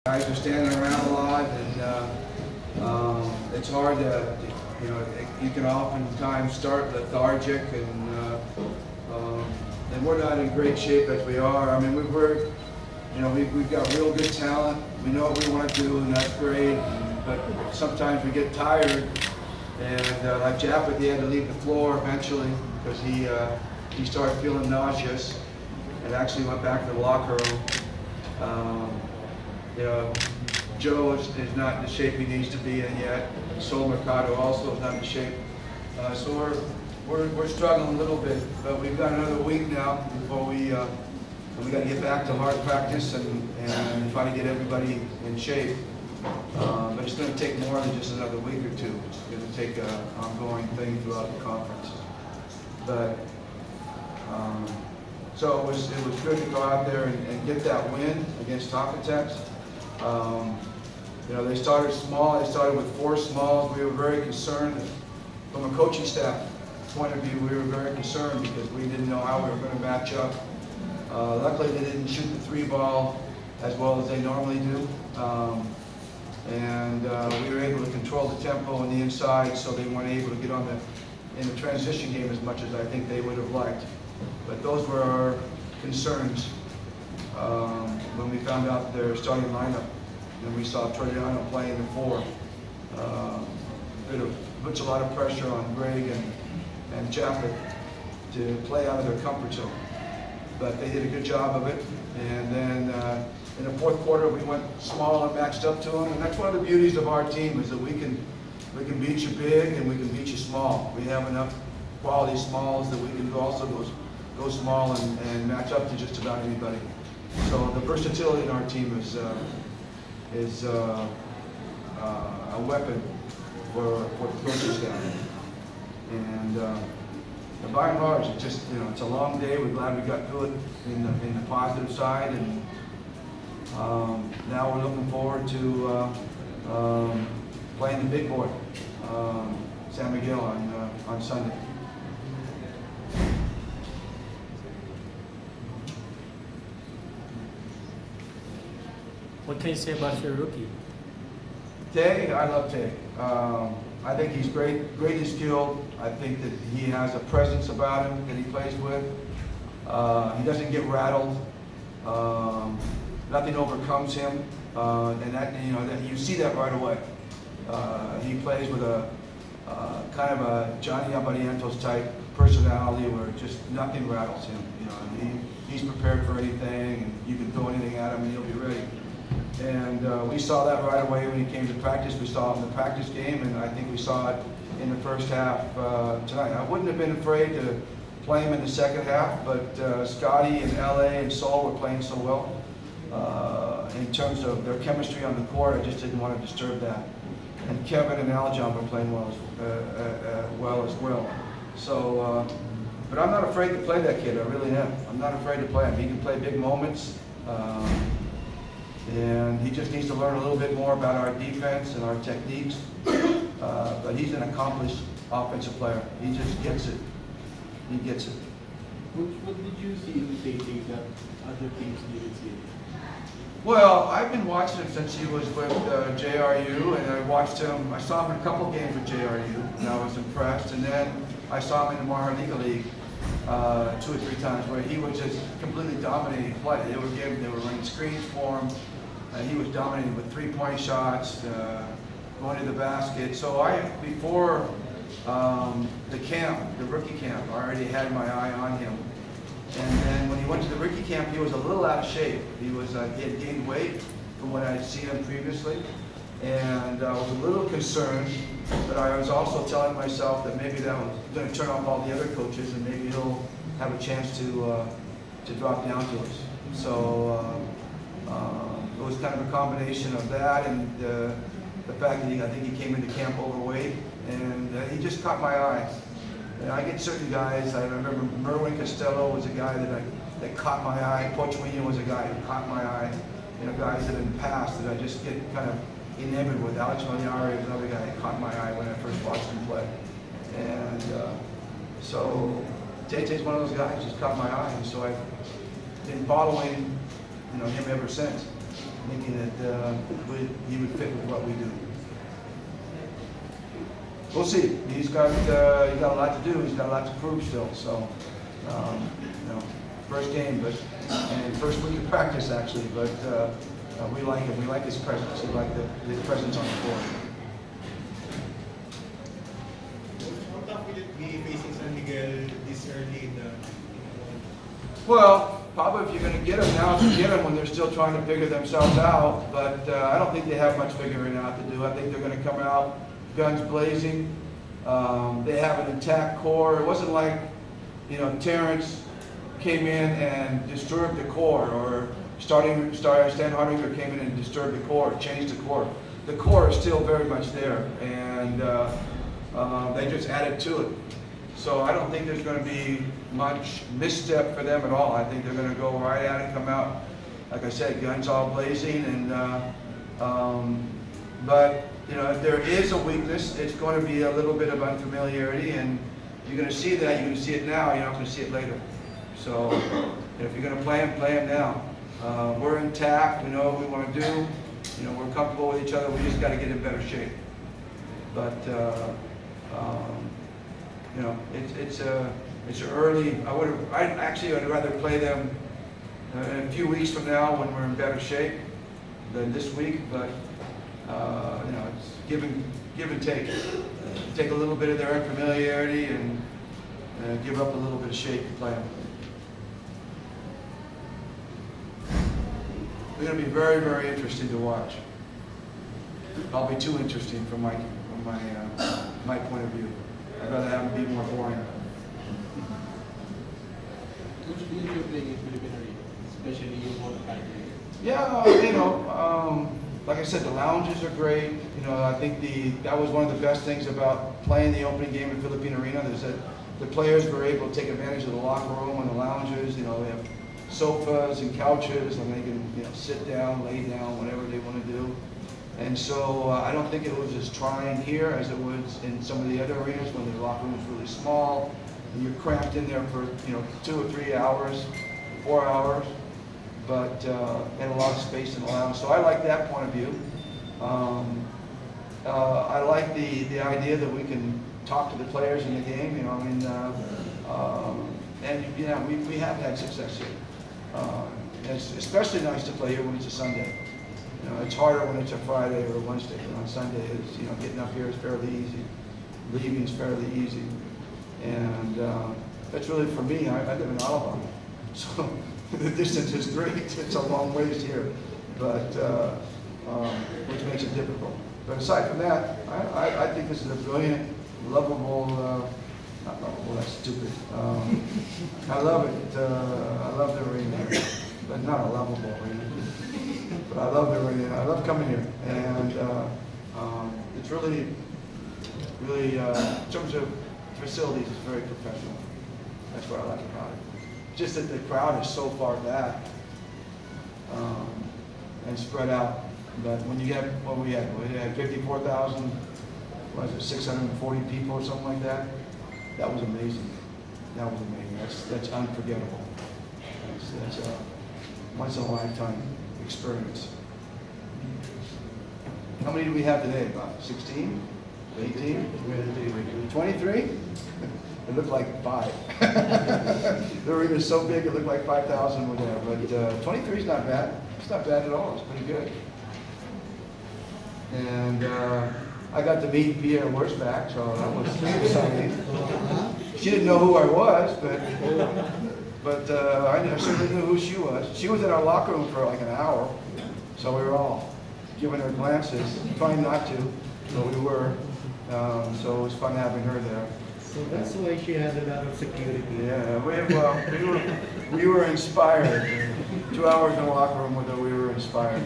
Guys are standing around a lot, and it's hard to, you can oftentimes start lethargic, and we're not in great shape as we are. I mean, we've got real good talent. We know what we want to do, and that's great. But sometimes we get tired, and like Japeth, he had to leave the floor eventually because he started feeling nauseous, and actually went back to the locker room. Joe is not in the shape he needs to be in yet. Sol Mercado also is not in shape. So we're struggling a little bit, but we've got another week now before we got to get back to hard practice and try to get everybody in shape. But it's going to take more than just another week or two. It's going to take an ongoing thing throughout the conference. But so it was good to go out there and get that win against Takatex. They started small. They started with 4 smalls. We were very concerned from a coaching staff point of view. We were very concerned because we didn't know how we were going to match up. Luckily, they didn't shoot the 3-ball as well as they normally do, and we were able to control the tempo on the inside, so they weren't able to get on in the transition game as much as I think they would have liked. But those were our concerns when we found out their starting lineup, and we saw Troyano playing the 4. It puts a lot of pressure on Greg and Japeth to play out of their comfort zone. But they did a good job of it. And then in the 4th quarter, we went small and matched up to them. And that's one of the beauties of our team, is that we can beat you big and we can beat you small. We have enough quality smalls that we can also go small and match up to just about anybody. So the versatility in our team is a weapon for the coaching staff. And by and large, it's just, it's a long day. We're glad we got through it in the positive side, and now we're looking forward to playing the big boy, San Miguel, on Sunday. What can you say about your rookie? Tay, I love Tay. I think he's greatly skilled. I think that he has a presence about him that he plays with. He doesn't get rattled. Nothing overcomes him, and that you see that right away. He plays with a kind of a Johnny Abarientos type personality where just nothing rattles him. He's prepared for anything, and you can throw anything at him and he'll be ready. And we saw that right away when he came to practice. We saw it in the practice game, and I think we saw it in the first half tonight. I wouldn't have been afraid to play him in the second half, but Scotty and LA and Sol were playing so well. In terms of their chemistry on the court, I just didn't want to disturb that. And Kevin and Aljon were playing well as well. So, but I'm not afraid to play that kid. I really am. I'm not afraid to play him. He can play big moments. And he just needs to learn a little bit more about our defense and our techniques. But he's an accomplished offensive player. He just gets it. He gets it. What did you see in Tay that other teams didn't see? Well, I've been watching him since he was with JRU, and I saw him in a couple games with JRU, and I was impressed. And then I saw him in the Mahariga League 2 or 3 times where he was just completely dominating play. They were running screens for him. He was dominating with 3-point shots, going to the basket. So before the rookie camp, I already had my eye on him. And then when he went to the rookie camp, he was a little out of shape. He had gained weight from what I had seen him previously. And I was a little concerned, but I was also telling myself that maybe that was going to turn off all the other coaches, and maybe he'll have a chance to drop down to us. So it was kind of a combination of that and the fact that I think he came into camp overweight, and he just caught my eye. And I get certain guys. I remember Merwin Costello was a guy that caught my eye. Pochuino was a guy who caught my eye. Guys that in the past that I just get kind of enamored with. Alex Magliari was another guy that caught my eye when I first watched him play. And so Tay-Tay's one of those guys, just caught my eye, and so I've been following him ever since. thinking that he would fit with what we do. We'll see. He's got a lot to do. He's got a lot to prove still. So, you know, first game, and first week of practice actually. But we like him. We like his presence. We like his presence on the court. How tough will it be facing San Miguel this early in the? Well, probably if you're going to get them now, you get them when they're still trying to figure themselves out. But I don't think they have much figuring out to do. I think they're going to come out guns blazing. They have an intact core. It wasn't like, you know, Terrence came in and disturbed the core, or Stan Hardinger came in and disturbed the core, changed the core. The core is still very much there, and they just added to it. So I don't think there's going to be much misstep for them at all. I think they're going to go right at it, come out, like I said, guns all blazing. And but you know, if there is a weakness, it's going to be a little bit of unfamiliarity, and you're going to see that. You're going to see it now. You're not going to see it later. So if you're going to play them now. We're intact. We know what we want to do. You know, we're comfortable with each other. We just got to get in better shape. But you know, it's early. I'd rather play them in a few weeks from now when we're in better shape than this week. But you know, it's give and take. Take a little bit of their unfamiliarity and give up a little bit of shape to play them. They're going to be very, very interesting to watch. Probably too interesting from my point of view. I'd rather have them be more boring. Coach, do you enjoy playing in Philippine Arena, especially in one country? Yeah, you know, like I said, the lounges are great. You know, I think that was one of the best things about playing the opening game in Philippine Arena, is that the players were able to take advantage of the locker room and the lounges. You know, they have sofas and couches, and they can, you know, sit down, lay down, whatever they want to do. And so I don't think it was as trying here as it was in some of the other arenas when the locker room was really small and you're cramped in there for, you know, 2 or 3 hours, 4 hours, but and a lot of space in the lounge. So I like that point of view. I like the idea that we can talk to the players in the game. You know, I mean, and you know, we have had success here. It's especially nice to play here when it's a Sunday. You know, it's harder when it's a Friday or a Wednesday, but on Sunday, it's, you know, getting up here is fairly easy. Leaving is fairly easy. And that's really, for me, I live in Alabama. So the distance is great. It's a long ways here, but which makes it difficult. But aside from that, I think this is a brilliant, lovable, not lovable, that's stupid. I love it. I love the arena here, but not a lovable arena. But I love the arena. I love coming here, and it's really, really, in terms of facilities, it's very professional. That's what I like about it. Just that the crowd is so far back and spread out. But when you get what we had 54,000, was it 640 people or something like that? That was amazing. That was amazing. That's unforgettable. That's a once in a lifetime experience. How many do we have today? About 16? 18? 23? It looked like 5. The arena is so big it looked like 5,000 were there. But 23 is not bad. It's not bad at all. It's pretty good. And I got to meet Pierre Wurzbach, so that was exciting. She didn't know who I was, but I certainly knew who she was. She was in our locker room for like an hour, so we were all giving her glances, trying not to, but we were. So it was fun having her there. So that's why she had a lot of security. Yeah, we were inspired. 2 hours in the locker room with her, we were inspired.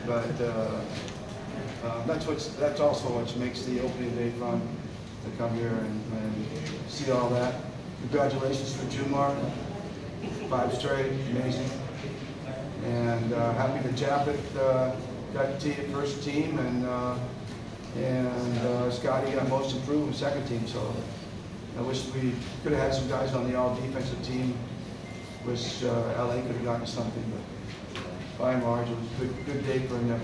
But that's also what makes the opening day fun, to come here and see all that. Congratulations for Jumar, 5 straight, amazing. And happy that Japeth got first team, and Scotty got most improved second team. So I wish we could have had some guys on the all defensive team. Wish LA could have gotten something, but by and large, it was a good day for him.